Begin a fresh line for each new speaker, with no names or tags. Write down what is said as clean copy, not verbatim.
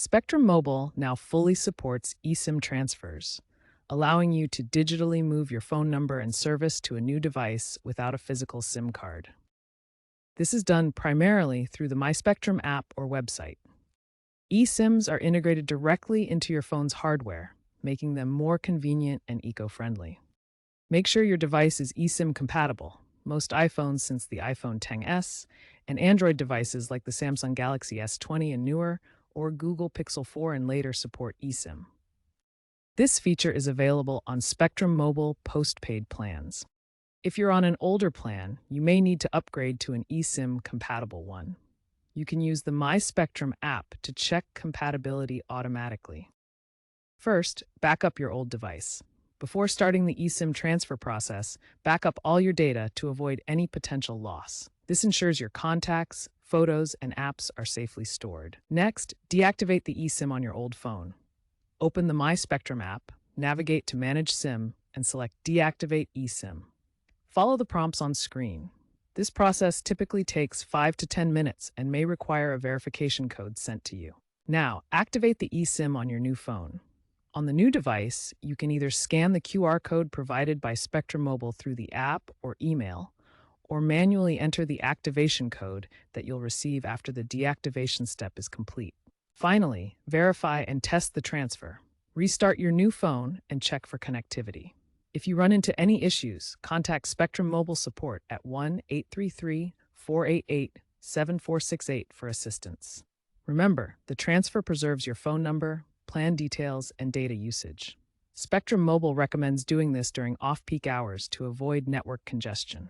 Spectrum Mobile now fully supports eSIM transfers, allowing you to digitally move your phone number and service to a new device without a physical SIM card. This is done primarily through the MySpectrum app or website. eSIMs are integrated directly into your phone's hardware, making them more convenient and eco-friendly. Make sure your device is eSIM compatible. Most iPhones since the iPhone XS and Android devices like the Samsung Galaxy S20 and newer or Google Pixel 4 and later support eSIM. This feature is available on Spectrum Mobile postpaid plans. If you're on an older plan, you may need to upgrade to an eSIM compatible one. You can use the MySpectrum app to check compatibility automatically. First, back up your old device. Before starting the eSIM transfer process, back up all your data to avoid any potential loss. This ensures your contacts, photos, and apps are safely stored. Next, deactivate the eSIM on your old phone. Open the MySpectrum app, navigate to Manage SIM, and select Deactivate eSIM. Follow the prompts on screen. This process typically takes 5 to 10 minutes and may require a verification code sent to you. Now, activate the eSIM on your new phone. On the new device, you can either scan the QR code provided by Spectrum Mobile through the app or email, or manually enter the activation code that you'll receive after the deactivation step is complete. Finally, verify and test the transfer. Restart your new phone and check for connectivity. If you run into any issues, contact Spectrum Mobile support at 1-833-488-7468 for assistance. Remember, the transfer preserves your phone number, plan details, and data usage. Spectrum Mobile recommends doing this during off-peak hours to avoid network congestion.